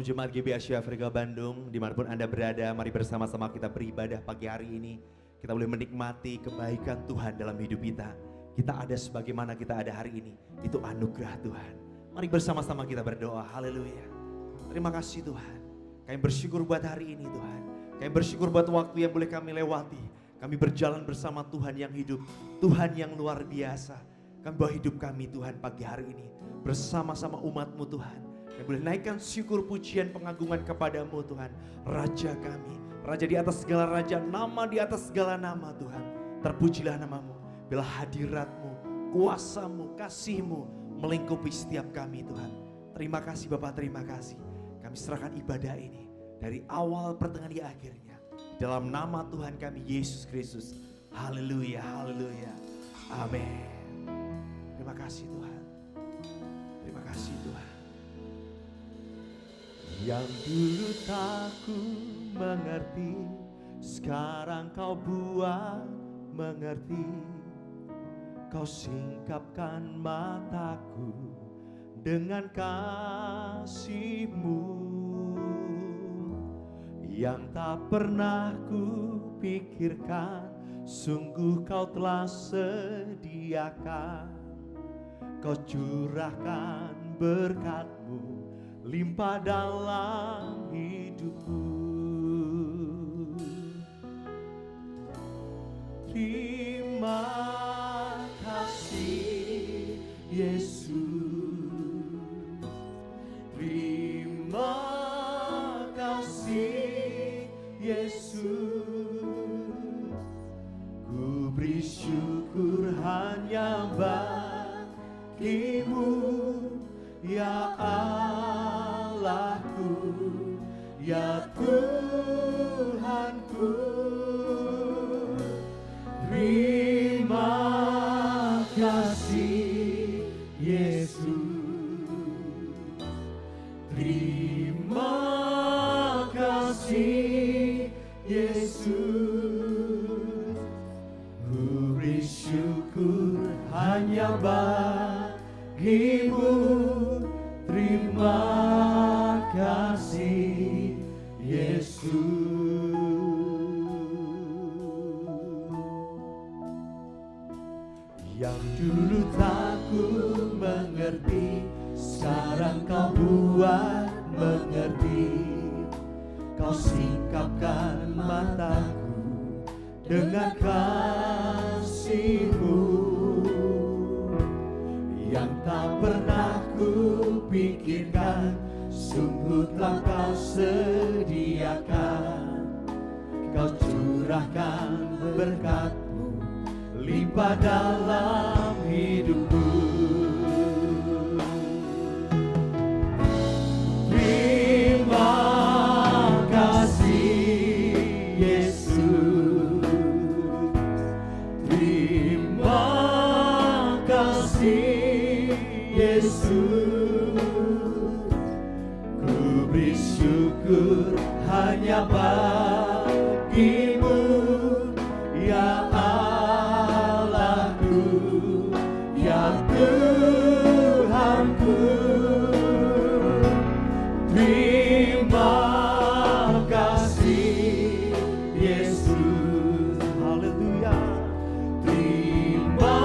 Shalom Jemaat GBI Afrika Bandung, dimanapun Anda berada, mari bersama-sama kita beribadah pagi hari ini. Kita boleh menikmati kebaikan Tuhan dalam hidup kita. Kita ada sebagaimana kita ada hari ini, itu anugerah Tuhan. Mari bersama-sama kita berdoa, haleluya. Terima kasih Tuhan, kami bersyukur buat hari ini Tuhan. Kami bersyukur buat waktu yang boleh kami lewati. Kami berjalan bersama Tuhan yang hidup, Tuhan yang luar biasa. Kami bawa hidup kami Tuhan pagi hari ini, bersama-sama umat-Mu Tuhan. Kami boleh naikkan syukur, pujian, pengagungan kepadamu Tuhan. Raja kami, Raja di atas segala raja, nama di atas segala nama Tuhan. Terpujilah namamu, bila hadiratmu, kuasamu, kasihmu melingkupi setiap kami Tuhan. Terima kasih Bapak, terima kasih. Kami serahkan ibadah ini dari awal pertengahan di akhirnya. Dalam nama Tuhan kami Yesus Kristus. Haleluya, haleluya. Amin. Terima kasih Tuhan. Terima kasih Tuhan. Yang dulu tak ku mengerti, sekarang kau buat mengerti. Kau singkapkan mataku dengan kasih-Mu yang tak pernah ku pikirkan. Sungguh kau telah sediakan, kau curahkan berkat-Mu limpah dalam hidupku. Terima kasih Yesus, terima kasih Yesus. Ku beri syukur hanya bagi-Mu ya Allahku, ya Tuhanku. Terima kasih Yesus, terima kasih Yesus. Ku beri syukur hanya bagi-Mu. Terima kasih Yesus. Yang dulu tak ku mengerti, sekarang kau buat mengerti. Kau singkapkan mataku dengan kasih-Mu yang tak pernah ku pikirkan. Sungguh telah kau sediakan, kau curahkan berkat-Mu limpah dalam hidupku. Terima kasih Yesus, terima kasih Yesus. Ku beri syukur hanya bagi-Mu ya Allahku, ya Tuhanku. Terima kasih Yesus, haleluya. Terima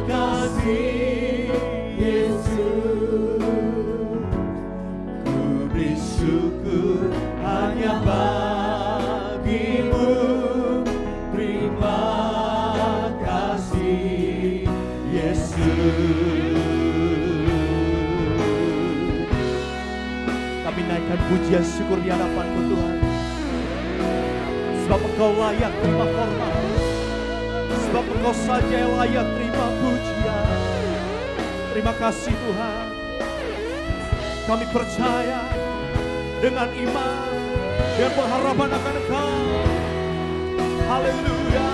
kasih Yesus. Ku beri syukur hanya bagi-Mu. Terima kasih Yesus. Kami naikkan pujian syukur di hadapan-Mu Tuhan, sebab Engkau layak terima hormat, sebab Engkau saja yang layak terima pujian. Terima kasih Tuhan. Kami percaya dengan iman, dengan pengharapan akan Engkau. Haleluya.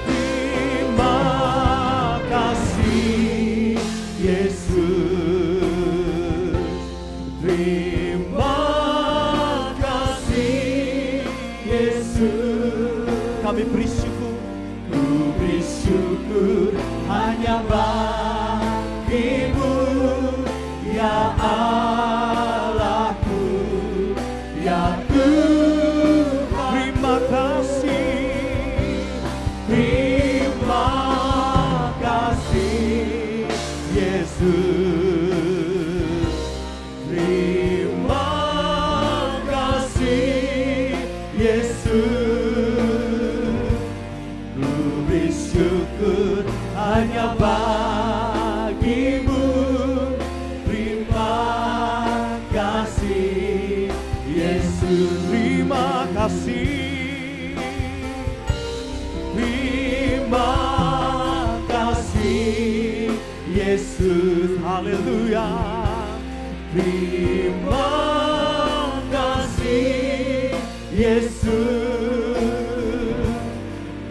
Terima kasih Yesus, terima kasih Yesus. Kami beri syukur, ku beri syukur hanya bagi-Mu Ya Tuhan, terima kasih, terima kasih Yesus, terima kasih Yesus. Ku bersyukur hanya bagimu. Terima kasih Yesus, terima kasih, terima kasih Yesus, haleluya. Terima kasih Yesus,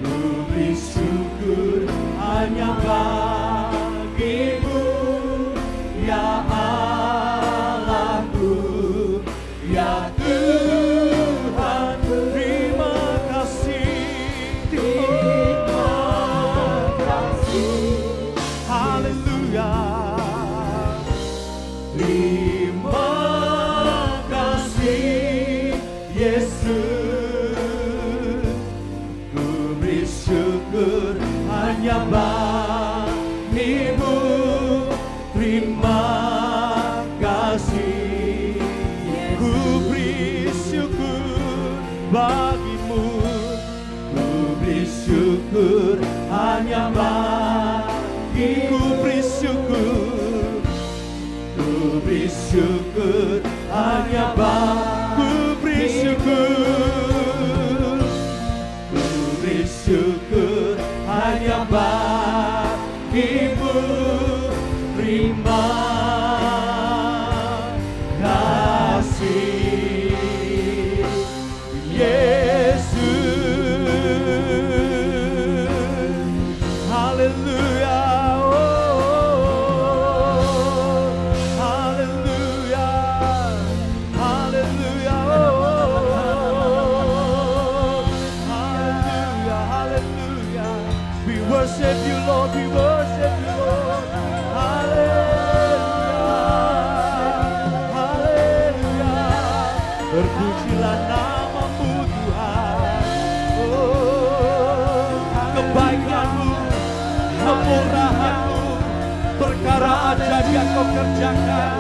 ku bersyukur hanya bagimu, ya Allahku, ya Tuhan. Terima kasih, terima kasih, haleluya. Terima kasih Yesus, ku bersyukur hanya bagimu. Terima kasih, ku bersyukur bagimu. Ku bersyukur hanya bagimu. Ku bersyukur hanya bagimu. Ku bersyukur hanya bagimu. Terima kasih Yesus, haleluya, oh, haleluya, haleluya, oh, haleluya, haleluya. We worship you, Lord, we worship you, Lord. Terpujilah namamu Tuhan. Oh, kebaikanmu, kemurahanmu, perkara ajaib yang kau kerjakan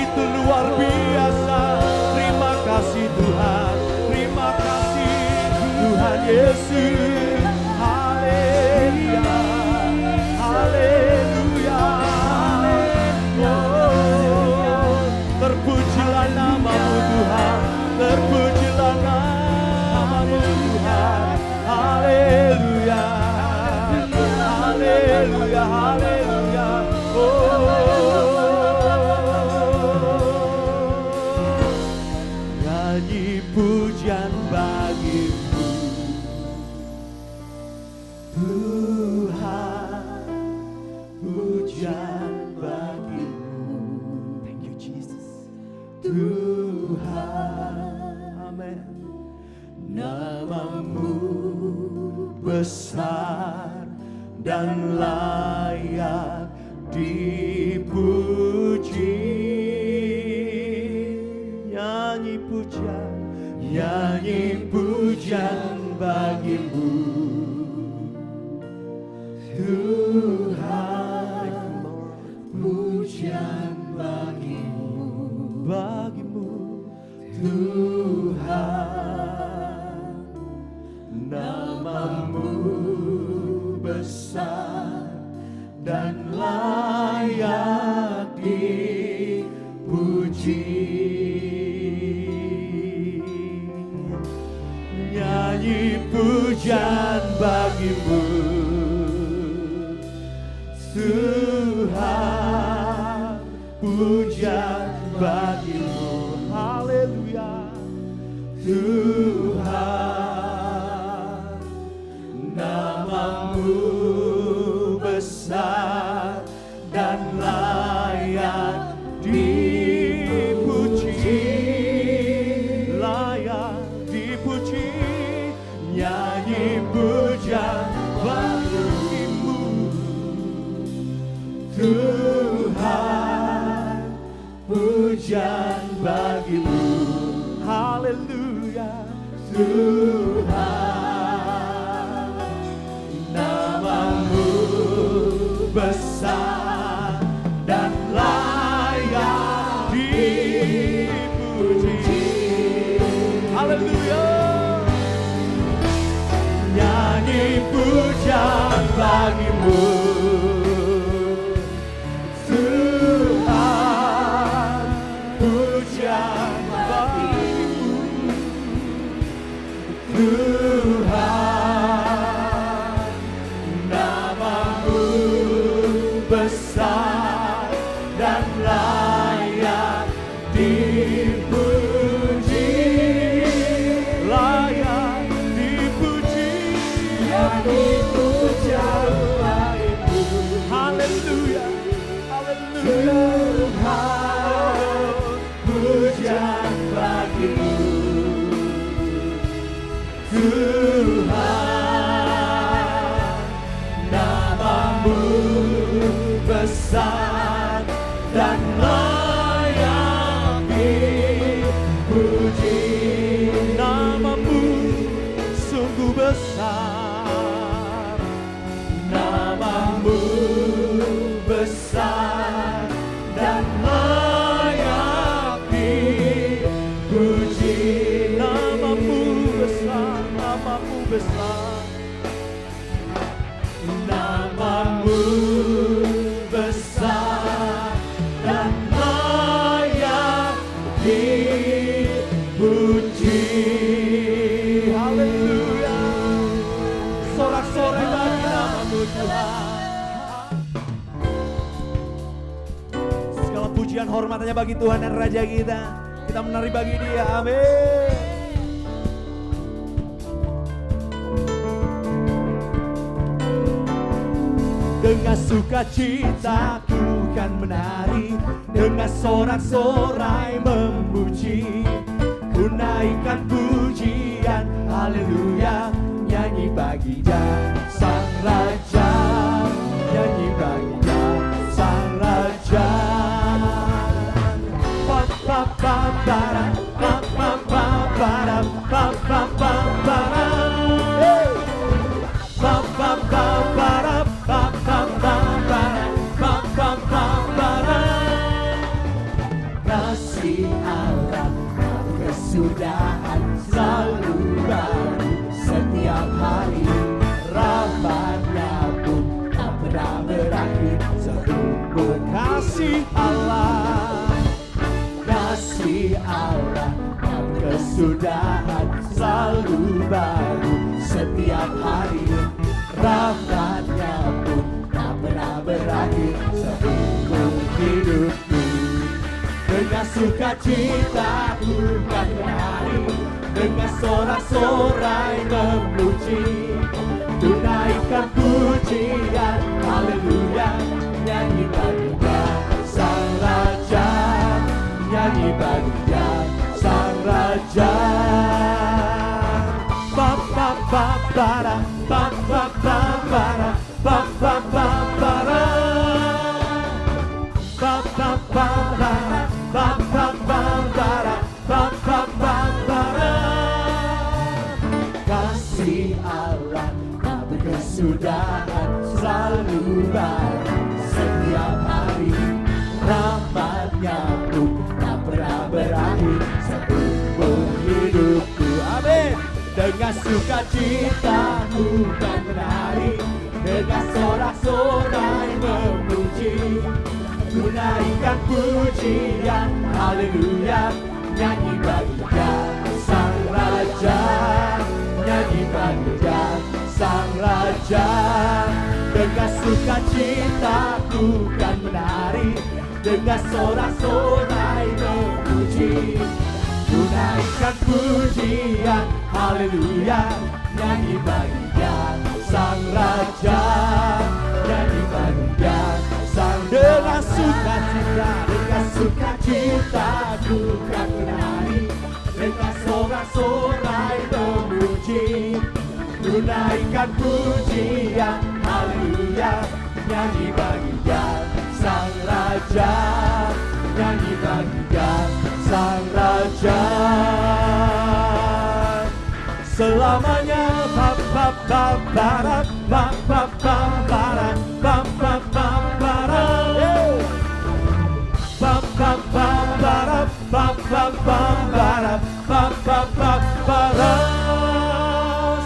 itu luar biasa. Terima kasih Tuhan, terima kasih Tuhan Yesus. Haleluya, haleluya, oh, terpujilah namamu Tuhan. Terpujilah namamu Tuhan, haleluya, haleluya, haleluya, oh, nyanyi pujian bagimu Tuhan, pujian bagimu. Thank you Jesus, Tuhan. Namamu besar dan layak dipuji. Nyanyi pujian bagimu Tuhan, pujian bagimu Tuhan. Namamu besar dan layak dipuji. Nyanyi pujian bagimu Tuhan, pujian bagimu, haleluya Tuhan. Namamu besar dan layak dipuji, layak dipuji. Nyanyi pujian bagimu Tuhan, pujian bagimu, haleluya. haleluya. Tuhan, namamu besar dan layak dipuji. Haleluya. Nyanyi pujian bagimu Tuhan, pujian bagimu Tuhan, namamu besar dan layak dipuji, layak dipuji. Nyanyi pujian bagimu, haleluya, haleluya. Tuhan, pujian bagimu Tuhan, namamu besar dan layak dipuji. Namamu sungguh besar, namamu besar dan layak dipuji. Namamu besar, namamu besar, namamu besar dan layak dipuji. Haleluya. Sorak-sorai bagi namamu Tuhan. Segala pujian hormatnya bagi Tuhan dan Raja kita. Kita menari bagi Dia. Amin. Dengan sukacita ku kan menari, dengan sorak-sorai memuji, ku naikkan pujian, haleluya, nyanyi bagi Dia Sang Raja, nyanyi bagi Dia Sang Raja. Pa pa pa para, pa pa pa para, pa pa pa para, pa pa pa para. Kasih Allah kesudahan selalu baru setiap hari, rahmat-Nya pun tak pernah berakhir seumur. Kasih Allah kesudahan selalu baru setiap hari, rahmat-Nya pun tak pernah berakhir seumur hidupku. Dengan sukacita ku kan menari, dengan sorak-sorai memuji, ku naikkan pujian, haleluya, nyanyi bagi Dia Sang Raja, nyanyi bagi Dia Sang Raja. Pa pa pa para, pa pa pa para, pa pa pa para, pa pa pa para. Ba ba ba bara, ba ba ba bara. Kasih Allah tak berkesudahan selalu baru setiap hari, rahmat-Nya pun tak pernah berakhir seumur hidupku. Amin. Dengan sukacita ku kan menari, dengan sorak-sorai memuji, ku naikkan pujian, haleluya, nyanyi bagi Dia Sang Raja, nyanyi bagi Dia Sang Raja. Dengan sukacita ku kan menari, dengan sorak-sorai memuji, ku naikkan pujian, haleluya, nyanyi bagi Dia Sang Raja, nyanyi bagi Dia Sang. Dengan sukacita ku kan menari, dengan sorak-sorai memuji, ku naikkan pujian, haleluya, nyanyi bagi Dia Sang Raja, nyanyi bagi Dia Sang Raja. selamanya.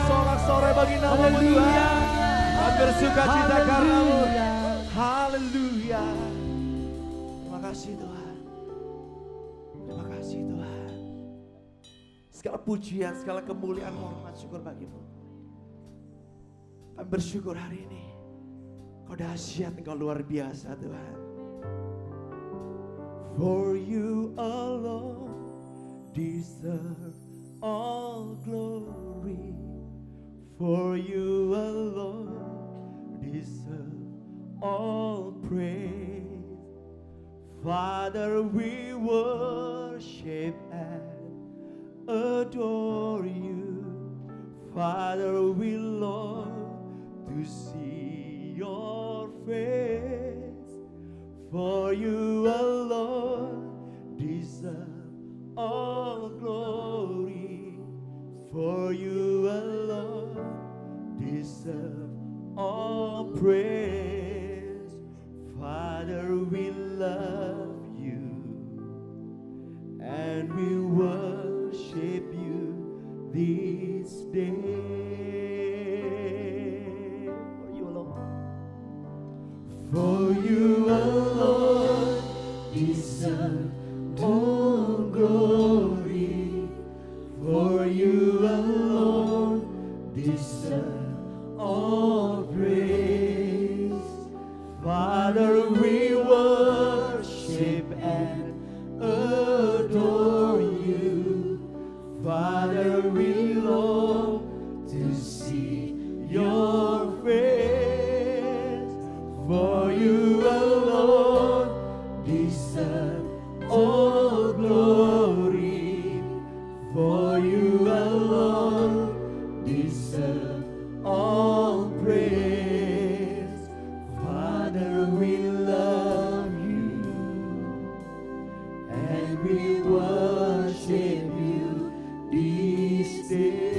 Sorak-sorai bagi nama-Mu Tuhan. Bersuka cita karena-Mu. Haleluya. Terima kasih Tuhan. Terima kasih Tuhan. Segala pujian, segala kemuliaan, hormat, syukur bagi-Mu. Kami bersyukur hari ini. Kau dahsyat, Engkau luar biasa Tuhan. For You alone deserve all glory. For You alone deserve all praise. Father, we worship and adore You. Father, we long to see Your face. For You alone deserve all glory. For You alone deserve all praise. Father, we love You and we worship You this day. For You alone. For You alone deserve all glory. For You alone deserve all praise. Father, we worship and adore You. Father, we long to see Your face. For You alone deserve all glory. For You alone deserve all praise. Father, we love You and we worship You this day.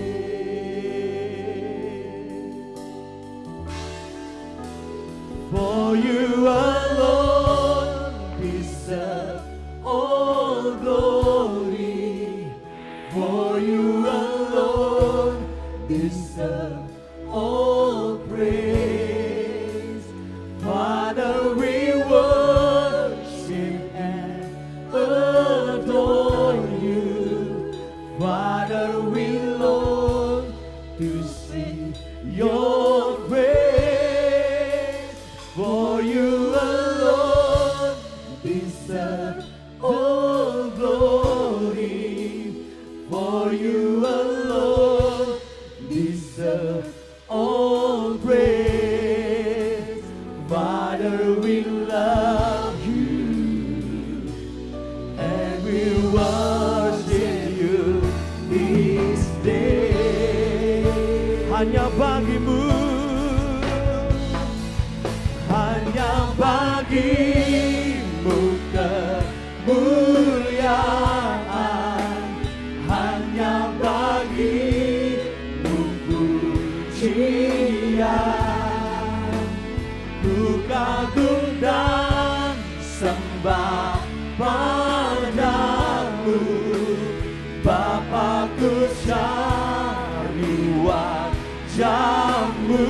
For You alone deserve all glory. For You alone deserve all praise. Father, we worship and adore You. Father, we long to see Your face. For You alone deserve all glory. For You alone deserve all praise. Father, we love You and we worship You this day. Hanya bagi-Mu, hanya bagi-Mu kemuliaan, hanya bagi-Mu pujian. Ku kagum dan sembah padamu, Bapa-Ku cari wajah-Mu.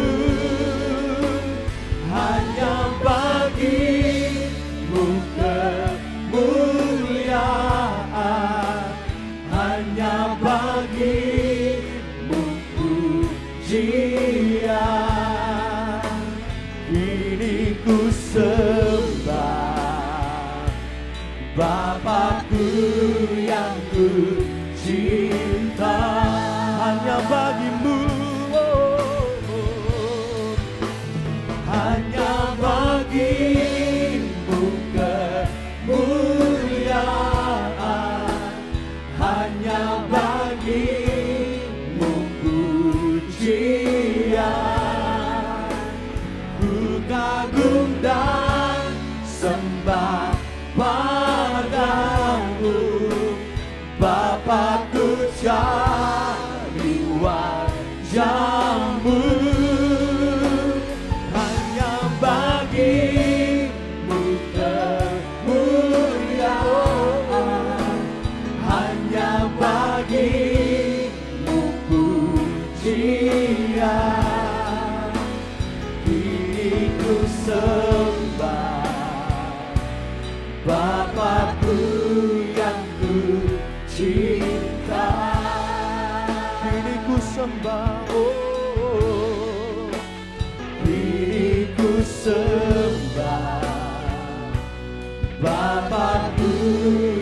Hanya bagi-Mu kemuliaan, hanya bagi-Mu pujian. Kini ku sembah Bapa-Ku yang ku cinta. kini ku sembah, oh, kini ku sembah Bapakku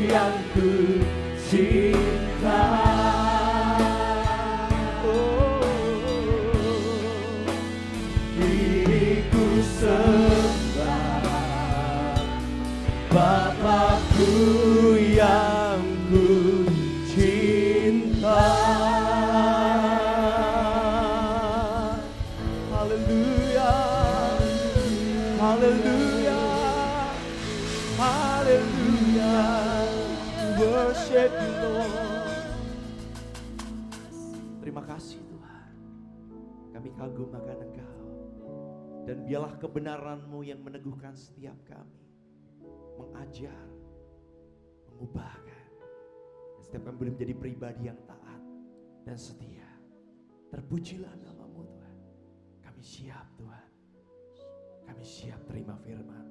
yang ku cinta. Oh, kini ku sembah Bapakku yang ku cinta. Haleluya, haleluya, haleluya. Worship you, Lord. Terima kasih Tuhan, kami kagum akan Engkau. Dan biarlah kebenaran-Mu yang meneguhkan setiap kami, mengajar, mengubahkan. Dan setiap kami boleh menjadi pribadi yang taat dan setia. Terpujilah nama-Mu Tuhan. Kami siap Tuhan. Kami siap terima firman.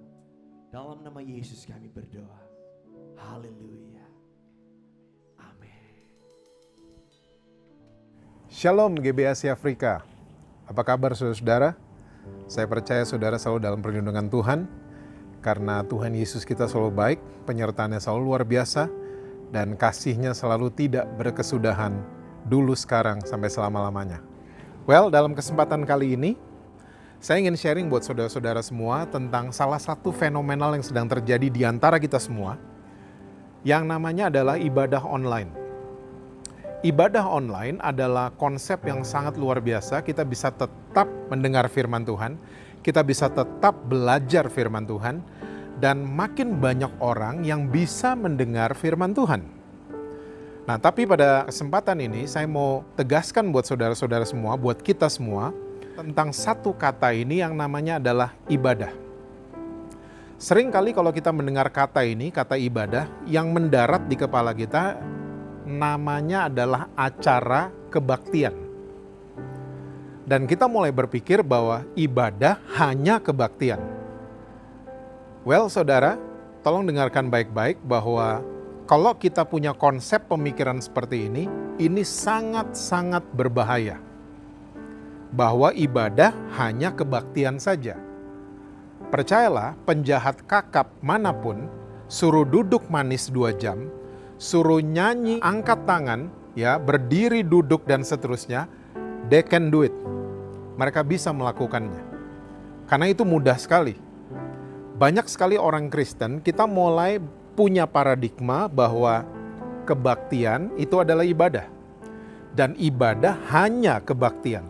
Dalam nama Yesus kami berdoa. Haleluya. Amin. Shalom GBAC Afrika. Apa kabar saudara-saudara? Saya percaya saudara selalu dalam perlindungan Tuhan. Karena Tuhan Yesus kita selalu baik, penyertaannya selalu luar biasa, dan kasih-Nya selalu tidak berkesudahan dulu, sekarang, sampai selama-lamanya. Well, dalam kesempatan kali ini, saya ingin sharing buat saudara-saudara semua tentang salah satu fenomenal yang sedang terjadi di antara kita semua, yang namanya adalah ibadah online. Ibadah online adalah konsep yang sangat luar biasa. Kita bisa tetap mendengar firman Tuhan, kita bisa tetap belajar firman Tuhan, dan makin banyak orang yang bisa mendengar firman Tuhan. Nah, tapi pada kesempatan ini saya mau tegaskan buat saudara-saudara semua, buat kita semua, tentang satu kata ini yang namanya adalah ibadah. Seringkali kalau kita mendengar kata ini, kata ibadah, yang mendarat di kepala kita namanya adalah acara kebaktian. Dan kita mulai berpikir bahwa ibadah hanya kebaktian. Well, saudara, tolong dengarkan baik-baik bahwa kalau kita punya konsep pemikiran seperti ini sangat-sangat berbahaya. Bahwa ibadah hanya kebaktian saja. Percayalah, penjahat kakap manapun suruh duduk manis 2 jam, suruh nyanyi, angkat tangan, ya, berdiri, duduk, dan seterusnya, they can do it. Mereka bisa melakukannya. Karena itu mudah sekali. Banyak sekali orang Kristen, kita mulai punya paradigma bahwa kebaktian itu adalah ibadah. Dan ibadah hanya kebaktian.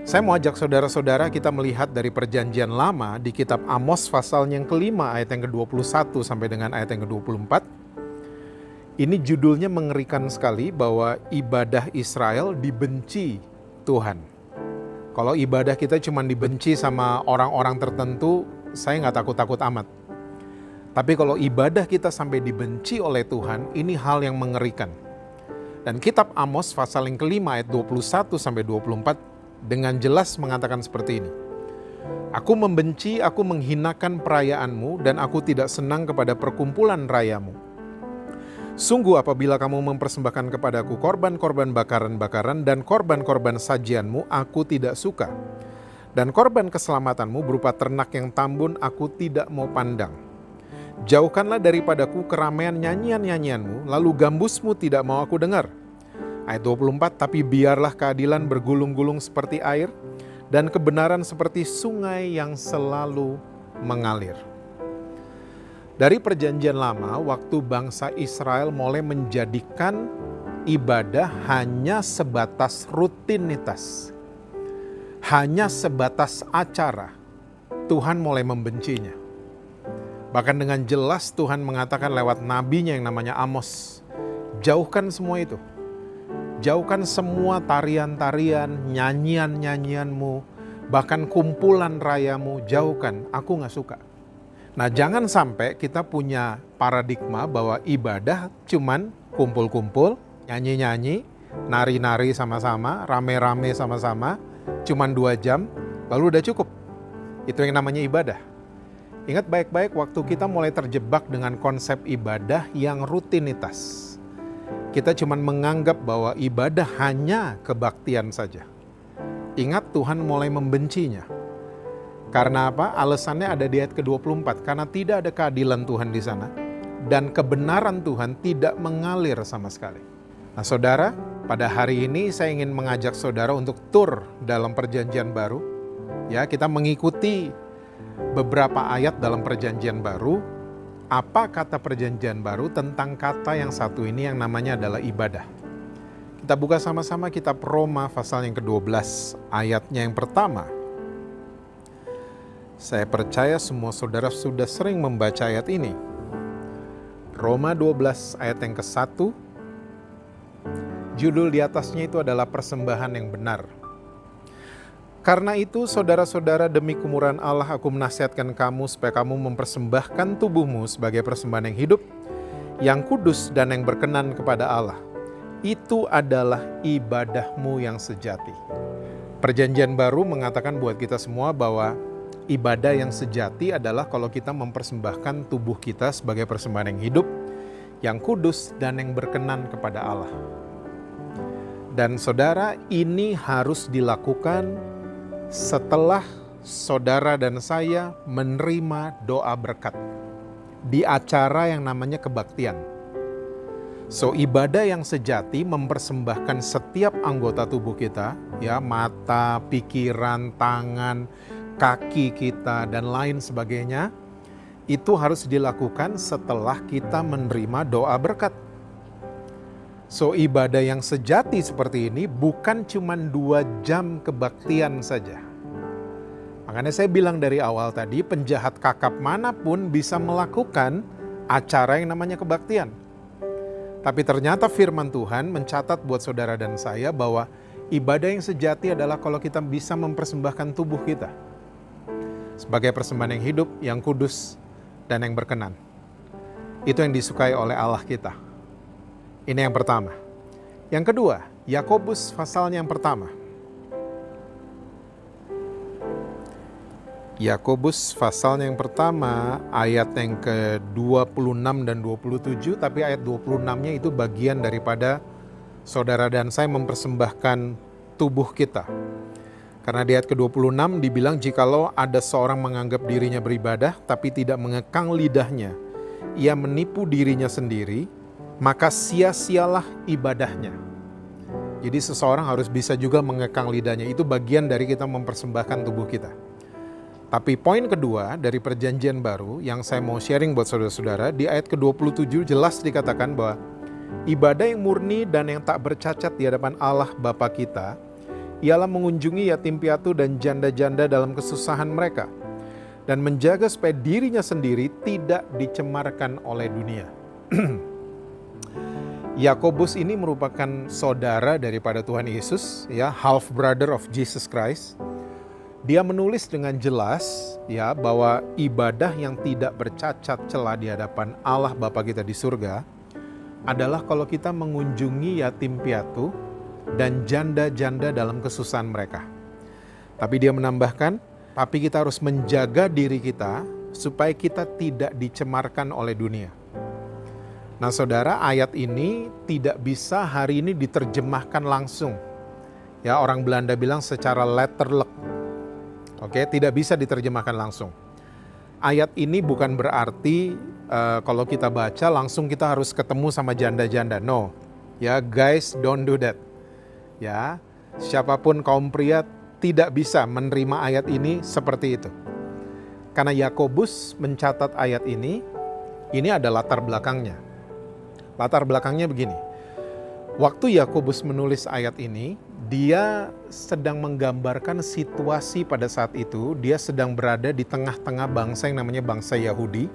Saya mau ajak saudara-saudara kita melihat dari perjanjian lama di kitab Amos pasal yang kelima ayat yang ke-21 sampai dengan ayat yang ke-24. Ini judulnya mengerikan sekali bahwa ibadah Israel dibenci Tuhan. Kalau ibadah kita cuma dibenci sama orang-orang tertentu, saya nggak takut-takut amat. Tapi kalau ibadah kita sampai dibenci oleh Tuhan, ini hal yang mengerikan. Dan kitab Amos pasal yang kelima ayat 21 sampai 24 dengan jelas mengatakan seperti ini. Aku membenci, aku menghinakan perayaanmu, dan aku tidak senang kepada perkumpulan rayamu. Sungguh apabila kamu mempersembahkan kepadaku korban-korban bakaran-bakaran dan korban-korban sajianmu, aku tidak suka. Dan korban keselamatanmu berupa ternak yang tambun, aku tidak mau pandang. Jauhkanlah daripadaku keramaian nyanyian-nyanyianmu, lalu gambusmu tidak mau aku dengar. Ayat 24, tapi biarlah keadilan bergulung-gulung seperti air, dan kebenaran seperti sungai yang selalu mengalir. Dari perjanjian lama, waktu bangsa Israel mulai menjadikan ibadah hanya sebatas rutinitas, hanya sebatas acara, Tuhan mulai membencinya. Bahkan dengan jelas Tuhan mengatakan lewat nabinya yang namanya Amos, jauhkan semua itu. Jauhkan semua tarian-tarian, nyanyian-nyanyianmu, bahkan kumpulan rayamu, jauhkan, aku gak suka. Nah, jangan sampai kita punya paradigma bahwa ibadah cuman kumpul-kumpul, nyanyi-nyanyi, nari-nari sama-sama, rame-rame sama-sama, cuman 2 jam, lalu udah cukup. Itu yang namanya ibadah. Ingat baik-baik waktu kita mulai terjebak dengan konsep ibadah yang rutinitas, kita cuma menganggap bahwa ibadah hanya kebaktian saja. Ingat, Tuhan mulai membencinya. Karena apa? Alasannya ada di ayat ke-24, karena tidak ada keadilan Tuhan di sana dan kebenaran Tuhan tidak mengalir sama sekali. Nah, saudara, pada hari ini saya ingin mengajak saudara untuk tur dalam Perjanjian Baru. Ya, kita mengikuti beberapa ayat dalam Perjanjian Baru. Apa kata Perjanjian Baru tentang kata yang satu ini yang namanya adalah ibadah. Kita buka sama-sama kitab Roma pasal yang ke-12, ayatnya yang pertama. Saya percaya semua saudara sudah sering membaca ayat ini. Roma 12 ayat yang ke-1, judul di atasnya itu adalah persembahan yang benar. Karena itu saudara-saudara, demi kemurahan Allah aku menasihatkan kamu supaya kamu mempersembahkan tubuhmu sebagai persembahan yang hidup, yang kudus dan yang berkenan kepada Allah. Itu adalah ibadahmu yang sejati. Perjanjian Baru mengatakan buat kita semua bahwa ibadah yang sejati adalah kalau kita mempersembahkan tubuh kita sebagai persembahan yang hidup, yang kudus dan yang berkenan kepada Allah. Dan saudara, ini harus dilakukan setelah saudara dan saya menerima doa berkat di acara yang namanya kebaktian. So, ibadah yang sejati mempersembahkan setiap anggota tubuh kita, ya, mata, pikiran, tangan, kaki kita, dan lain sebagainya, itu harus dilakukan setelah kita menerima doa berkat. So, ibadah yang sejati seperti ini bukan cuma 2 jam kebaktian saja. Makanya saya bilang dari awal tadi, penjahat kakap manapun bisa melakukan acara yang namanya kebaktian. Tapi ternyata firman Tuhan mencatat buat saudara dan saya bahwa ibadah yang sejati adalah kalau kita bisa mempersembahkan tubuh kita sebagai persembahan yang hidup, yang kudus, dan yang berkenan. Itu yang disukai oleh Allah kita. Ini yang pertama. Yang kedua, Yakobus pasalnya yang pertama. Yakobus pasalnya yang pertama, ayat yang ke-26 dan 27, tapi ayat 26-nya itu bagian daripada saudara dan saya mempersembahkan tubuh kita. Karena di ayat ke-26 dibilang, jikalau ada seorang menganggap dirinya beribadah tapi tidak mengekang lidahnya, ia menipu dirinya sendiri, maka sia-sialah ibadahnya. Jadi seseorang harus bisa juga mengekang lidahnya. Itu bagian dari kita mempersembahkan tubuh kita. Tapi poin kedua dari Perjanjian Baru yang saya mau sharing buat saudara-saudara, di ayat ke-27 jelas dikatakan bahwa ibadah yang murni dan yang tak bercacat di hadapan Allah Bapa kita ialah mengunjungi yatim piatu dan janda-janda dalam kesusahan mereka dan menjaga supaya dirinya sendiri tidak dicemarkan oleh dunia. Yakobus ini merupakan saudara daripada Tuhan Yesus, ya, half brother of Jesus Christ. Dia menulis dengan jelas, ya, bahwa ibadah yang tidak bercacat celah di hadapan Allah Bapa kita di surga adalah kalau kita mengunjungi yatim piatu dan janda-janda dalam kesusahan mereka. Tapi dia menambahkan, tapi kita harus menjaga diri kita supaya kita tidak dicemarkan oleh dunia. Nah saudara, ayat ini tidak bisa hari ini diterjemahkan langsung. Ya, orang Belanda bilang secara letterlijk. Oke, tidak bisa diterjemahkan langsung. Ayat ini bukan berarti kalau kita baca langsung kita harus ketemu sama janda-janda. No, ya guys, don't do that. Ya, siapapun kaum pria tidak bisa menerima ayat ini seperti itu. Karena Yakobus mencatat ayat ini ada latar belakangnya. Latar belakangnya begini. Waktu Yakobus menulis ayat ini, dia sedang menggambarkan situasi pada saat itu. Dia sedang berada di tengah-tengah bangsa yang namanya bangsa Yahudi.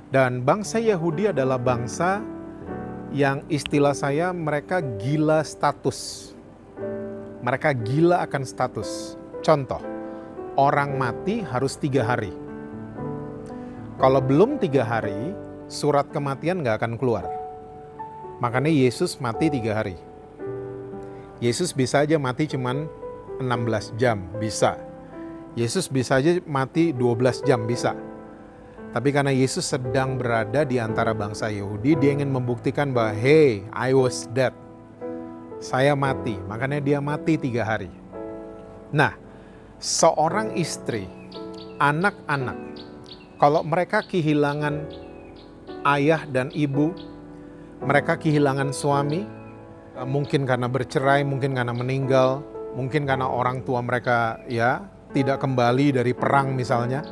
Dan bangsa Yahudi adalah bangsa yang istilah saya mereka gila status. Mereka gila akan status. Contoh, orang mati harus 3 hari. Kalau belum 3 hari, surat kematian gak akan keluar. Makanya Yesus mati 3 hari. Yesus bisa aja mati cuman 16 jam, bisa. Yesus bisa aja mati 12 jam, bisa. Tapi karena Yesus sedang berada di antara bangsa Yahudi, dia ingin membuktikan bahwa, hey, I was dead. Saya mati, makanya dia mati 3 hari. Nah, seorang istri, anak-anak, kalau mereka kehilangan ayah dan ibu, mereka kehilangan suami, mungkin karena bercerai, mungkin karena meninggal, mungkin karena orang tua mereka ya tidak kembali dari perang misalnya.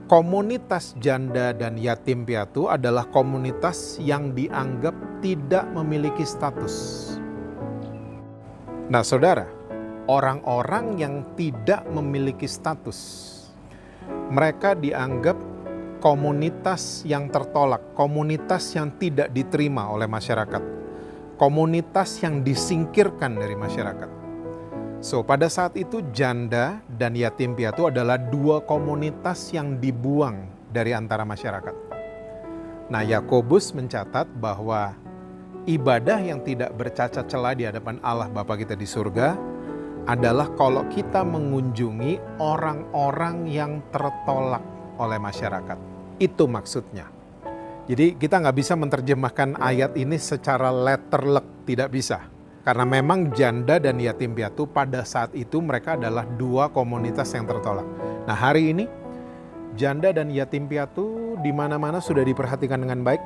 Komunitas janda dan yatim piatu adalah komunitas yang dianggap tidak memiliki status. Nah, saudara, orang-orang yang tidak memiliki status, mereka dianggap komunitas yang tertolak, komunitas yang tidak diterima oleh masyarakat, komunitas yang disingkirkan dari masyarakat. So, pada saat itu janda dan yatim piatu adalah 2 komunitas yang dibuang dari antara masyarakat. Nah, Yakobus mencatat bahwa ibadah yang tidak bercacat celah di hadapan Allah Bapa kita di surga adalah kalau kita mengunjungi orang-orang yang tertolak oleh masyarakat. Itu maksudnya. Jadi kita nggak bisa menerjemahkan ayat ini secara letterlek, tidak bisa. Karena memang janda dan yatim piatu pada saat itu mereka adalah 2 komunitas yang tertolak. Nah, hari ini janda dan yatim piatu di mana-mana sudah diperhatikan dengan baik.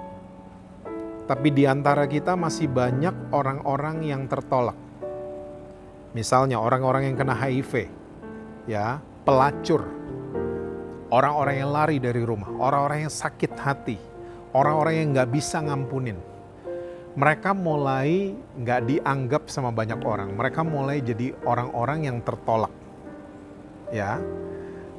Tapi di antara kita masih banyak orang-orang yang tertolak. Misalnya orang-orang yang kena HIV, ya, pelacur, orang-orang yang lari dari rumah, orang-orang yang sakit hati, orang-orang yang nggak bisa ngampunin. Mereka mulai nggak dianggap sama banyak orang. Mereka mulai jadi orang-orang yang tertolak. Ya,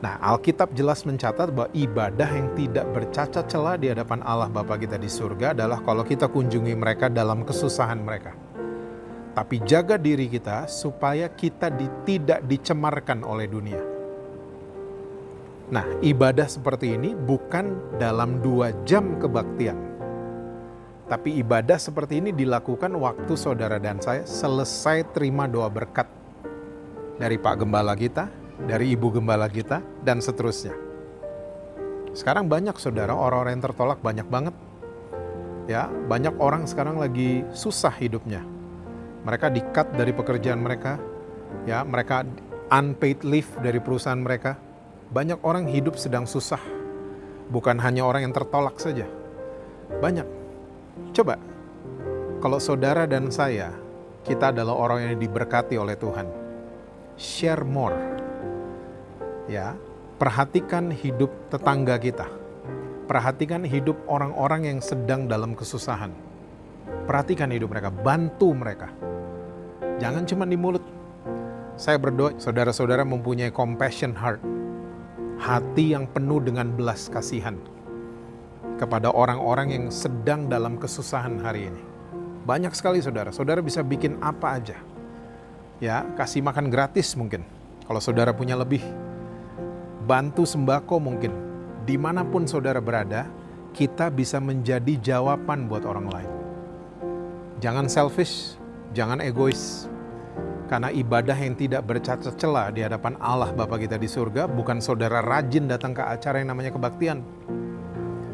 nah Alkitab jelas mencatat bahwa ibadah yang tidak bercacat celah di hadapan Allah Bapa kita di surga adalah kalau kita kunjungi mereka dalam kesusahan mereka. Tapi jaga diri kita supaya kita tidak dicemarkan oleh dunia. Nah, ibadah seperti ini bukan dalam 2 jam kebaktian. Tapi ibadah seperti ini dilakukan waktu saudara dan saya selesai terima doa berkat dari Pak Gembala kita, dari Ibu Gembala kita, dan seterusnya. Sekarang banyak saudara, orang-orang yang tertolak banyak banget. Ya, banyak orang sekarang lagi susah hidupnya. Mereka di-cut dari pekerjaan mereka, ya, mereka unpaid leave dari perusahaan mereka. Banyak orang hidup sedang susah. Bukan hanya orang yang tertolak saja. Banyak. Coba, kalau saudara dan saya, kita adalah orang yang diberkati oleh Tuhan. Share more. Ya, perhatikan hidup tetangga kita. Perhatikan hidup orang-orang yang sedang dalam kesusahan. Perhatikan hidup mereka, bantu mereka. Jangan cuma di mulut. Saya berdoa saudara-saudara mempunyai compassion heart. Hati yang penuh dengan belas kasihan kepada orang-orang yang sedang dalam kesusahan hari ini. Banyak sekali saudara. Saudara bisa bikin apa aja. Ya, kasih makan gratis mungkin. Kalau saudara punya lebih. Bantu sembako mungkin. Dimanapun saudara berada, kita bisa menjadi jawaban buat orang lain. Jangan selfish, jangan egois. Karena ibadah yang tidak bercacat celah di hadapan Allah Bapa kita di surga bukan saudara rajin datang ke acara yang namanya kebaktian.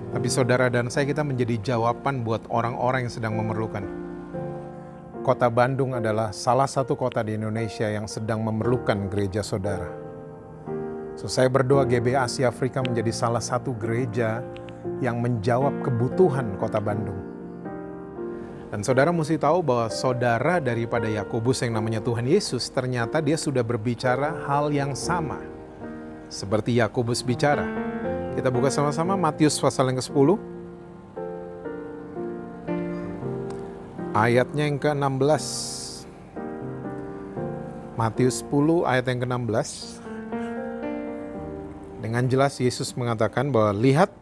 Tapi saudara dan saya kita menjadi jawaban buat orang-orang yang sedang memerlukan. Kota Bandung adalah salah satu kota di Indonesia yang sedang memerlukan gereja saudara. So, saya berdoa GBA Asia Afrika menjadi salah satu gereja yang menjawab kebutuhan kota Bandung. Dan saudara mesti tahu bahwa saudara daripada Yakobus yang namanya Tuhan Yesus, ternyata dia sudah berbicara hal yang sama. Seperti Yakobus bicara. Kita buka sama-sama Matius pasal yang ke-10. Ayatnya yang ke-16. Matius 10 ayat yang ke-16. Dengan jelas Yesus mengatakan bahwa, lihat,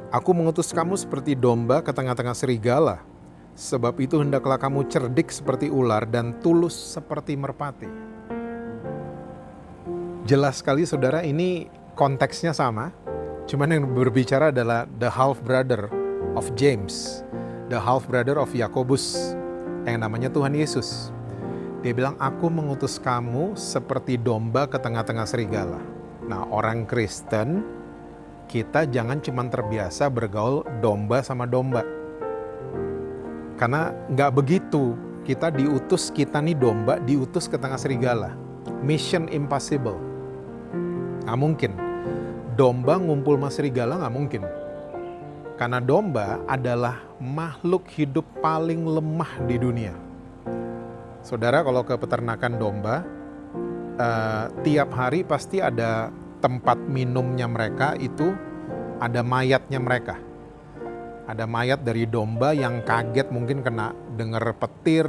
aku mengutus kamu seperti domba ke tengah-tengah serigala. Sebab itu hendaklah kamu cerdik seperti ular dan tulus seperti merpati. Jelas sekali saudara, ini konteksnya sama. Cuman yang berbicara adalah the half brother of James, the half brother of Yakobus, yang namanya Tuhan Yesus. Dia bilang, aku mengutus kamu seperti domba ke tengah-tengah serigala. Nah, orang Kristen kita jangan cuma terbiasa bergaul domba sama domba. Karena nggak begitu, kita nih domba diutus ke tengah serigala. Mission impossible. Nggak mungkin. Domba ngumpul sama serigala nggak mungkin. Karena domba adalah makhluk hidup paling lemah di dunia. Saudara, kalau ke peternakan domba, tiap hari pasti ada tempat minumnya mereka, itu ada mayatnya mereka. Ada mayat dari domba yang kaget mungkin kena dengar petir,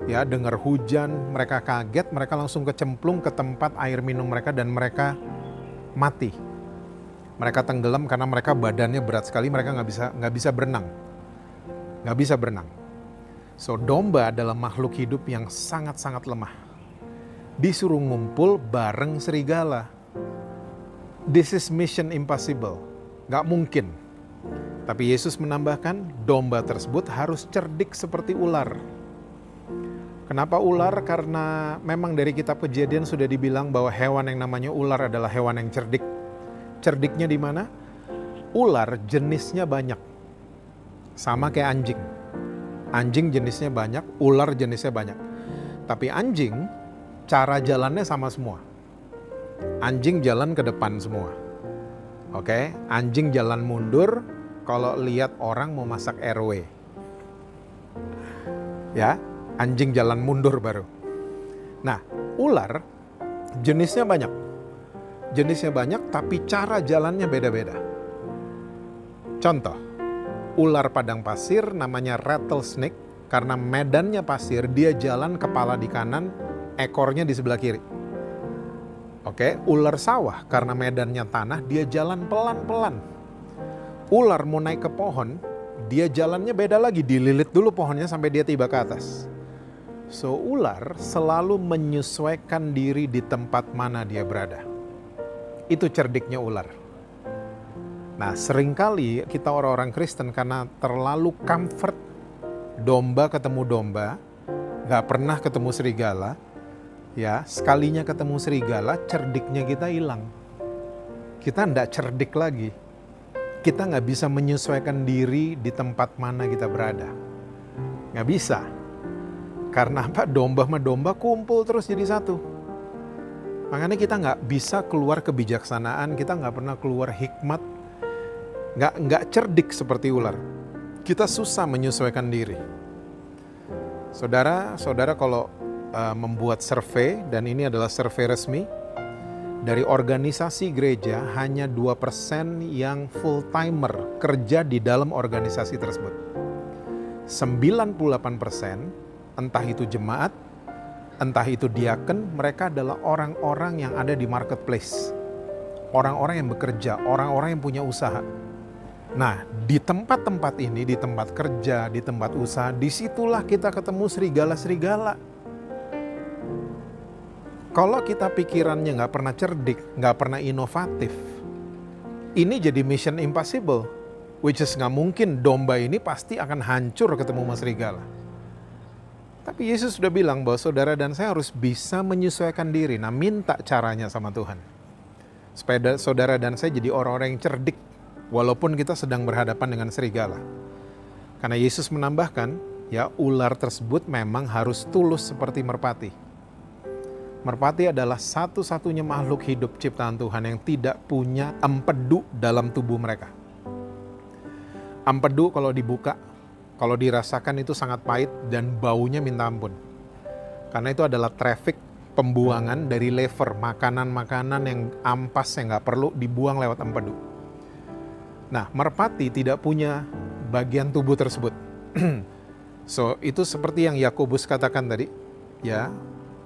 ya dengar hujan, mereka kaget, mereka langsung kecemplung ke tempat air minum mereka dan mereka mati. Mereka tenggelam karena mereka badannya berat sekali, mereka nggak bisa berenang. Nggak bisa berenang. So, domba adalah makhluk hidup yang sangat-sangat lemah. Disuruh ngumpul bareng serigala. This is mission impossible. Nggak mungkin. Tapi Yesus menambahkan, domba tersebut harus cerdik seperti ular. Kenapa ular? Karena memang dari kitab Kejadian sudah dibilang bahwa hewan yang namanya ular adalah hewan yang cerdik. Cerdiknya di mana? Ular jenisnya banyak. Sama kayak anjing. Anjing jenisnya banyak, ular jenisnya banyak. Tapi anjing, cara jalannya sama semua. Anjing jalan ke depan semua. Oke, anjing jalan mundur kalau lihat orang mau masak RW. Ya, anjing jalan mundur baru. Nah, ular jenisnya banyak. Jenisnya banyak tapi cara jalannya beda-beda. Contoh, ular padang pasir namanya rattlesnake, karena medannya pasir, dia jalan kepala di kanan, ekornya di sebelah kiri. Oke, ular sawah karena medannya tanah, dia jalan pelan-pelan. Ular mau naik ke pohon, dia jalannya beda lagi, dililit dulu pohonnya sampai dia tiba ke atas. So, ular selalu menyesuaikan diri di tempat mana dia berada. Itu cerdiknya ular. Nah, seringkali kita orang-orang Kristen karena terlalu comfort, domba ketemu domba, gak pernah ketemu serigala, ya sekalinya ketemu serigala, cerdiknya kita hilang. Kita nggak cerdik lagi. Kita nggak bisa menyesuaikan diri di tempat mana kita berada. Nggak bisa. Karena apa? Domba sama domba kumpul terus jadi satu. Makanya kita nggak bisa keluar kebijaksanaan, kita nggak pernah keluar hikmat, nggak cerdik seperti ular. Kita susah menyesuaikan diri. Saudara kalau membuat survei, dan ini adalah survei resmi, dari organisasi gereja hanya 2% yang full timer kerja di dalam organisasi tersebut. 98% entah itu jemaat, entah itu diaken, mereka adalah orang-orang yang ada di marketplace. Orang-orang yang bekerja, orang-orang yang punya usaha. Nah, di tempat-tempat ini, di tempat kerja, di tempat usaha, disitulah kita ketemu serigala-serigala. Kalau kita pikirannya nggak pernah cerdik, nggak pernah inovatif, ini jadi mission impossible. Which is nggak mungkin, domba ini pasti akan hancur ketemu sama serigala. Tapi Yesus sudah bilang bahwa saudara dan saya harus bisa menyesuaikan diri. Nah, minta caranya sama Tuhan. Supaya saudara dan saya jadi orang-orang yang cerdik, walaupun kita sedang berhadapan dengan serigala. Karena Yesus menambahkan, ya ular tersebut memang harus tulus seperti merpati. Merpati adalah satu-satunya makhluk hidup ciptaan Tuhan yang tidak punya empedu dalam tubuh mereka. Empedu kalau dibuka, kalau dirasakan itu sangat pahit dan baunya minta ampun. Karena itu adalah traffic pembuangan dari lever, makanan-makanan yang ampas yang nggak perlu dibuang lewat empedu. Nah, merpati tidak punya bagian tubuh tersebut. So, itu seperti yang Yakobus katakan tadi, ya,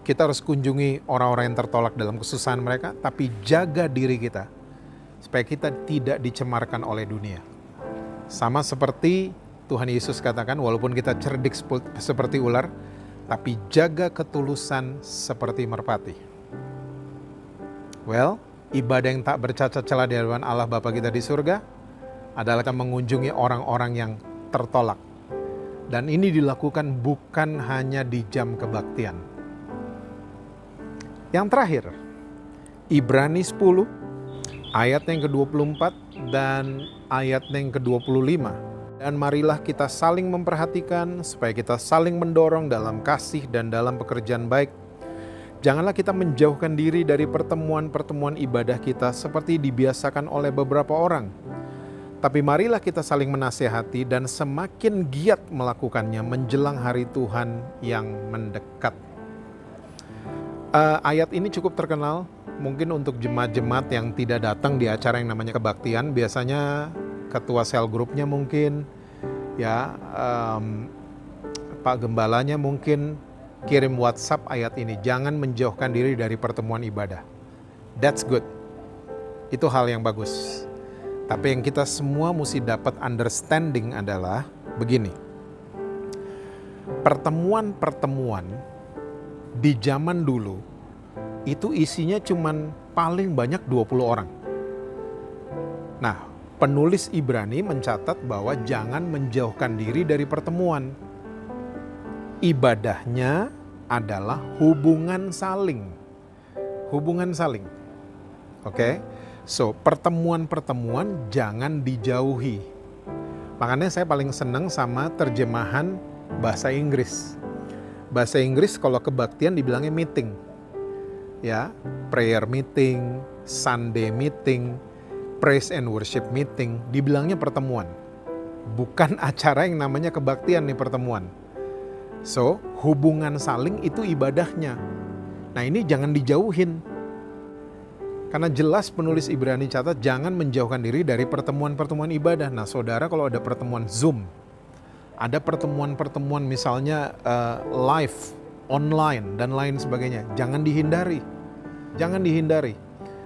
kita harus kunjungi orang-orang yang tertolak dalam kesusahan mereka, tapi jaga diri kita supaya kita tidak dicemarkan oleh dunia. Sama seperti Tuhan Yesus katakan, walaupun kita cerdik seperti ular, tapi jaga ketulusan seperti merpati. Well, ibadah yang tak bercacat celah di hadapan Allah Bapa kita di surga adalah mengunjungi orang-orang yang tertolak. Dan ini dilakukan bukan hanya di jam kebaktian. Yang terakhir, Ibrani 10 ayat yang ke-24 dan ayat yang ke-25. Dan marilah kita saling memperhatikan supaya kita saling mendorong dalam kasih dan dalam pekerjaan baik. Janganlah kita menjauhkan diri dari pertemuan-pertemuan ibadah kita seperti dibiasakan oleh beberapa orang. Tapi marilah kita saling menasihati dan semakin giat melakukannya menjelang hari Tuhan yang mendekat. Ayat ini cukup terkenal mungkin untuk jemaat-jemaat yang tidak datang di acara yang namanya kebaktian. Biasanya ketua sel grupnya mungkin, ya Pak Gembalanya mungkin kirim WhatsApp ayat ini, jangan menjauhkan diri dari pertemuan ibadah. That's good. Itu hal yang bagus. Tapi yang kita semua mesti dapat understanding adalah begini. Pertemuan-pertemuan di zaman dulu itu isinya cuman paling banyak 20 orang. Nah, penulis Ibrani mencatat bahwa jangan menjauhkan diri dari pertemuan. Ibadahnya adalah hubungan saling. Hubungan saling. Oke? So, pertemuan-pertemuan jangan dijauhi. Makanya saya paling senang sama terjemahan bahasa Inggris. Bahasa Inggris kalau kebaktian dibilangnya meeting. Ya, prayer meeting, Sunday meeting, praise and worship meeting, dibilangnya pertemuan. Bukan acara yang namanya kebaktian nih pertemuan. So, hubungan saling itu ibadahnya. Nah, ini jangan dijauhin. Karena jelas penulis Ibrani catat jangan menjauhkan diri dari pertemuan-pertemuan ibadah. Nah, saudara kalau ada pertemuan Zoom, ada pertemuan-pertemuan misalnya live, online, dan lain sebagainya, jangan dihindari. Jangan dihindari.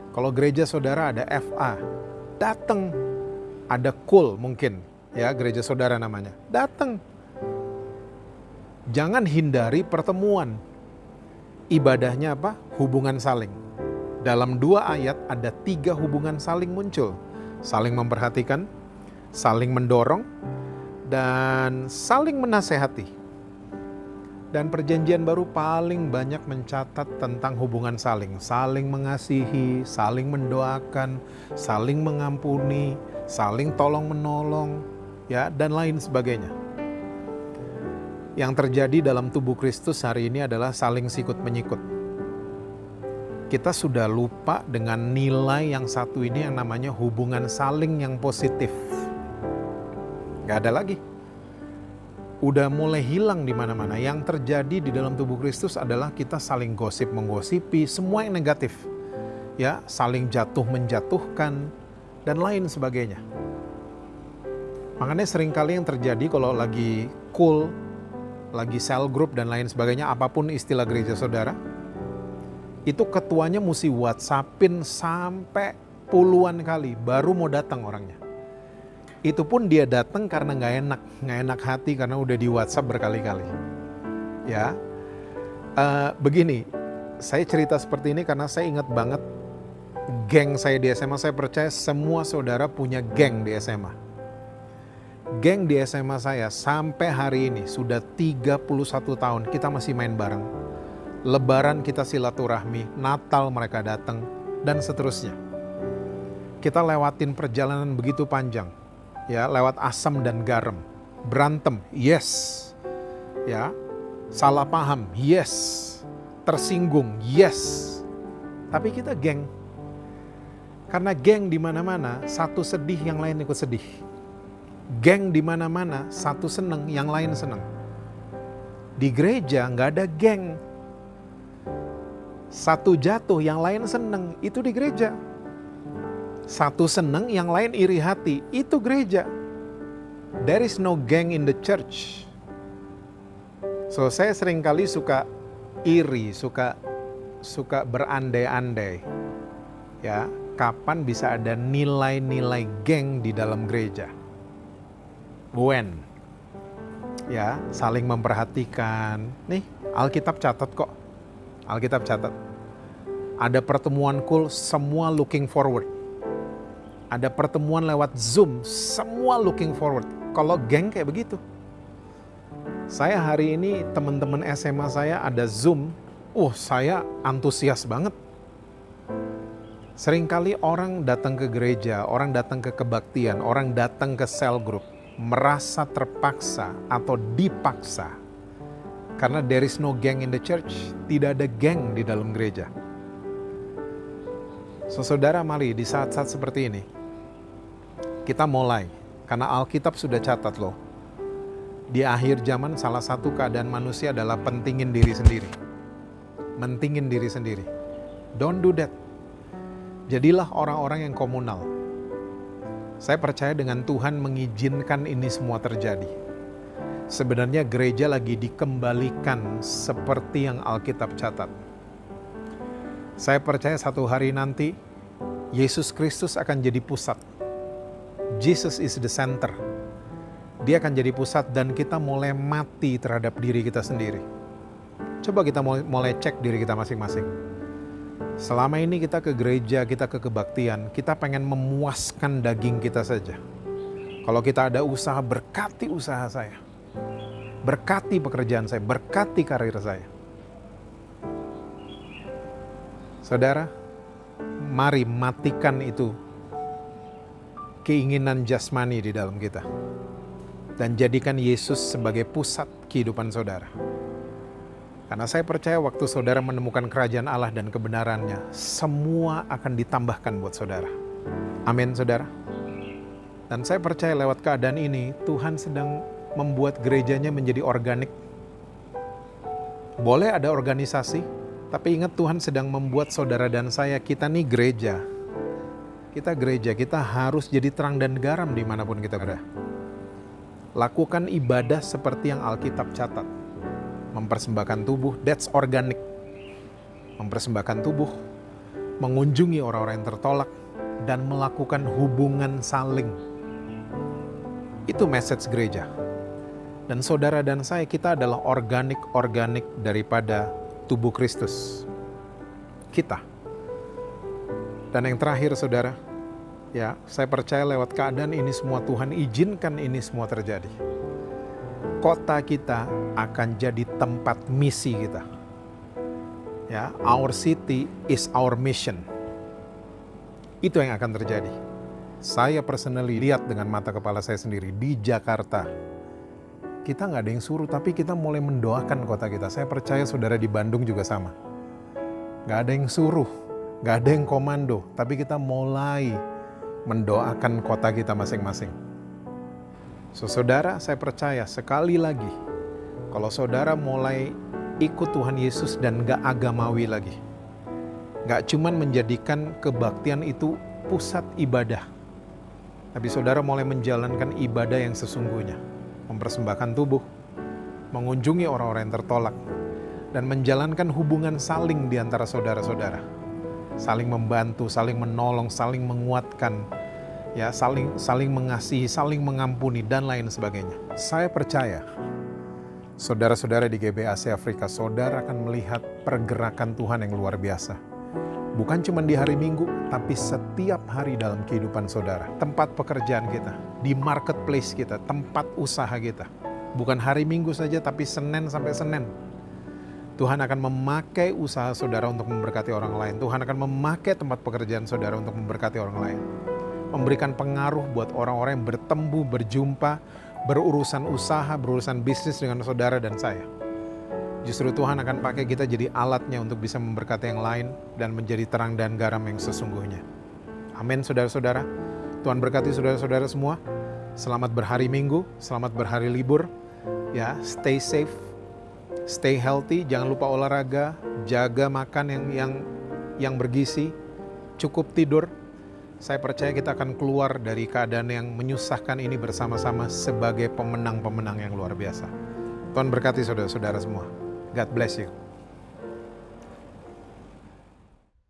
Kalau gereja saudara ada FA, datang. Ada KUL mungkin, ya gereja saudara namanya, datang. Jangan hindari pertemuan. Ibadahnya apa? Hubungan saling. Dalam 2 ayat ada 3 hubungan saling muncul. Saling memperhatikan, saling mendorong, dan saling menasehati. Dan perjanjian baru paling banyak mencatat tentang hubungan saling. Saling mengasihi, saling mendoakan, saling mengampuni, saling tolong menolong, ya, dan lain sebagainya. Yang terjadi dalam tubuh Kristus hari ini adalah saling sikut-menyikut. Kita sudah lupa dengan nilai yang satu ini yang namanya hubungan saling yang positif. Gak ada lagi. Udah mulai hilang di mana-mana. Yang terjadi di dalam tubuh Kristus adalah kita saling gosip-menggosipi, semua yang negatif. Ya, saling jatuh-menjatuhkan, dan lain sebagainya. Makanya seringkali yang terjadi kalau lagi cool, lagi cell group dan lain sebagainya, apapun istilah gereja saudara, itu ketuanya mesti WhatsAppin sampai puluhan kali baru mau datang orangnya. Itu pun dia datang karena nggak enak hati karena udah di WhatsApp berkali-kali. Ya, begini, saya cerita seperti ini karena saya ingat banget geng saya di SMA. Saya percaya semua saudara punya geng di SMA. Geng di SMA saya sampai hari ini sudah 31 tahun kita masih main bareng. Lebaran kita silaturahmi, Natal mereka datang, dan seterusnya. Kita lewatin perjalanan begitu panjang, ya, lewat asam dan garam. Berantem, yes. Ya, salah paham, yes. Tersinggung, yes. Tapi kita geng. Karena geng di mana-mana, satu sedih yang lain ikut sedih. Geng di mana-mana, satu seneng, yang lain seneng. Di gereja nggak ada geng. Satu jatuh, yang lain seneng, itu di gereja. Satu seneng, yang lain iri hati, itu gereja. There is no gang in the church. So saya seringkali suka iri, suka berandai-andai. Ya, kapan bisa ada nilai-nilai geng di dalam gereja? When? Ya, saling memperhatikan. Nih, Alkitab catat kok. Alkitab catat. Ada pertemuan cool, semua looking forward. Ada pertemuan lewat Zoom, semua looking forward. Kalau geng kayak begitu. Saya hari ini teman-teman SMA saya ada Zoom. Saya antusias banget. Seringkali orang datang ke gereja, orang datang ke kebaktian, orang datang ke cell group, merasa terpaksa atau dipaksa. Karena there is no gang in the church, tidak ada geng di dalam gereja. So, saudara, mari di saat-saat seperti ini, kita mulai. Karena Alkitab sudah catat loh, di akhir zaman salah satu keadaan manusia adalah pentingin diri sendiri. Mentingin diri sendiri. Don't do that. Jadilah orang-orang yang komunal. Saya percaya dengan Tuhan mengizinkan ini semua terjadi. Sebenarnya gereja lagi dikembalikan seperti yang Alkitab catat. Saya percaya satu hari nanti Yesus Kristus akan jadi pusat. Jesus is the center. Dia akan jadi pusat dan kita mulai mati terhadap diri kita sendiri. Coba kita mulai cek diri kita masing-masing. Selama ini kita ke gereja, kita ke kebaktian, kita pengen memuaskan daging kita saja. Kalau kita ada usaha, berkati usaha saya. Berkati pekerjaan saya, berkati karir saya. Saudara, mari matikan itu keinginan jasmani di dalam kita. Dan jadikan Yesus sebagai pusat kehidupan saudara. Karena saya percaya waktu saudara menemukan kerajaan Allah dan kebenarannya, semua akan ditambahkan buat saudara. Amin, saudara. Dan saya percaya lewat keadaan ini, Tuhan sedang membuat gerejanya menjadi organik. Boleh ada organisasi, tapi ingat Tuhan sedang membuat saudara dan saya, kita nih gereja. Kita gereja, kita harus jadi terang dan garam dimanapun kita berada. Lakukan ibadah seperti yang Alkitab catat. Mempersembahkan tubuh, that's organic. Mempersembahkan tubuh, mengunjungi orang-orang yang tertolak, dan melakukan hubungan saling. Itu message gereja. Dan saudara dan saya, kita adalah organik daripada tubuh Kristus. Kita. Dan yang terakhir saudara, ya saya percaya lewat keadaan ini semua Tuhan izinkan ini semua terjadi. Kota kita akan jadi tempat misi kita. Ya, our city is our mission. Itu yang akan terjadi. Saya personally lihat dengan mata kepala saya sendiri di Jakarta. Kita nggak ada yang suruh, tapi kita mulai mendoakan kota kita. Saya percaya saudara di Bandung juga sama. Nggak ada yang suruh, nggak ada yang komando, tapi kita mulai mendoakan kota kita masing-masing. So, saudara, saya percaya sekali lagi, kalau saudara mulai ikut Tuhan Yesus dan gak agamawi lagi, gak cuman menjadikan kebaktian itu pusat ibadah, tapi saudara mulai menjalankan ibadah yang sesungguhnya, mempersembahkan tubuh, mengunjungi orang-orang yang tertolak, dan menjalankan hubungan saling di antara saudara-saudara, saling membantu, saling menolong, saling menguatkan, ya, saling mengasihi, saling mengampuni, dan lain sebagainya. Saya percaya, saudara-saudara di GBAC Afrika, saudara akan melihat pergerakan Tuhan yang luar biasa. Bukan cuma di hari Minggu, tapi setiap hari dalam kehidupan saudara. Tempat pekerjaan kita, di marketplace kita, tempat usaha kita. Bukan hari Minggu saja, tapi Senin sampai Senin. Tuhan akan memakai usaha saudara untuk memberkati orang lain. Tuhan akan memakai tempat pekerjaan saudara untuk memberkati orang lain. Memberikan pengaruh buat orang-orang yang bertemu, berjumpa, berurusan usaha, berurusan bisnis dengan saudara dan saya. Justru Tuhan akan pakai kita jadi alatnya untuk bisa memberkati yang lain dan menjadi terang dan garam yang sesungguhnya. Amin, saudara-saudara. Tuhan berkati saudara-saudara semua. Selamat berhari Minggu, selamat berhari libur. Ya, stay safe, stay healthy, jangan lupa olahraga, jaga makan yang bergizi, cukup tidur. Saya percaya kita akan keluar dari keadaan yang menyusahkan ini bersama-sama sebagai pemenang-pemenang yang luar biasa. Tuhan berkati saudara-saudara semua. God bless you.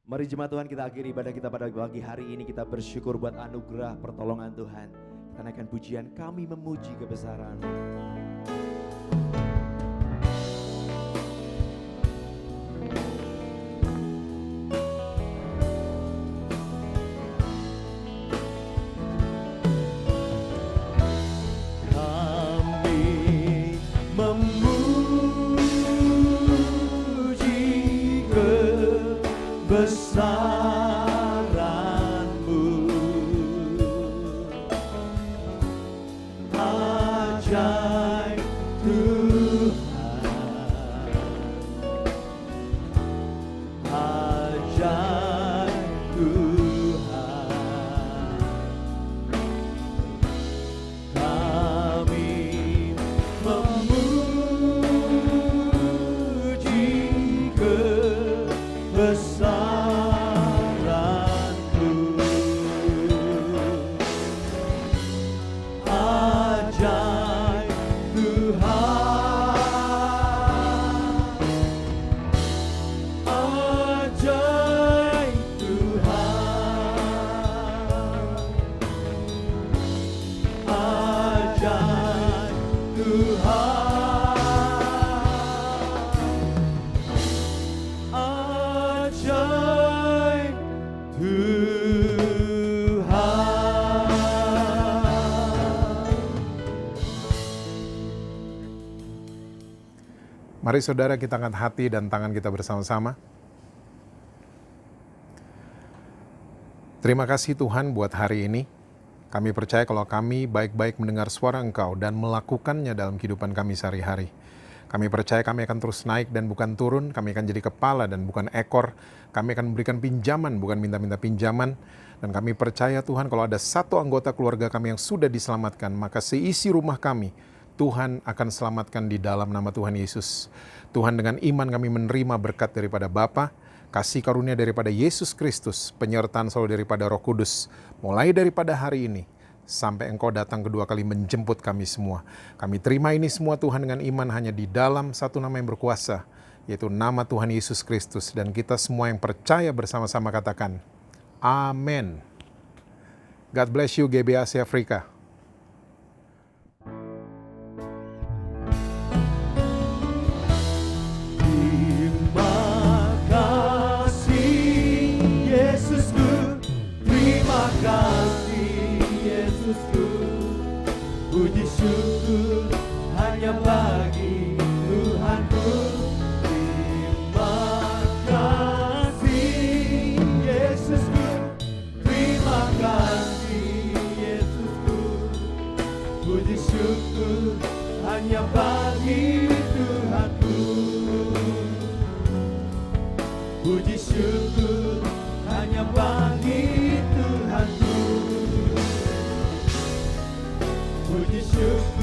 Mari jemaat Tuhan, kita akhiri ibadah kita pada pagi hari ini. Kita bersyukur buat anugerah pertolongan Tuhan. Kita naikkan pujian, kami memuji kebesaran. Besaran Mari saudara kita angkat hati dan tangan kita bersama-sama. Terima kasih Tuhan buat hari ini. Kami percaya kalau kami baik-baik mendengar suara Engkau dan melakukannya dalam kehidupan kami sehari-hari. Kami percaya kami akan terus naik dan bukan turun, kami akan jadi kepala dan bukan ekor. Kami akan memberikan pinjaman, bukan minta-minta pinjaman. Dan kami percaya Tuhan kalau ada satu anggota keluarga kami yang sudah diselamatkan, maka seisi rumah kami, Tuhan akan selamatkan di dalam nama Tuhan Yesus. Tuhan, dengan iman kami menerima berkat daripada Bapa, kasih karunia daripada Yesus Kristus, penyertaan selalu daripada Roh Kudus, mulai daripada hari ini, sampai Engkau datang kedua kali menjemput kami semua. Kami terima ini semua Tuhan dengan iman hanya di dalam satu nama yang berkuasa, yaitu nama Tuhan Yesus Kristus. Dan kita semua yang percaya bersama-sama katakan, Amin. God bless you GBAC Afrika. Puji syukur hanya bagi Tuhanku. Terima kasih Yesusku, terima kasih Yesusku. Puji syukur hanya bagi Tuhanku. Puji syukur hanya bagi Tuhanku. Puji syukur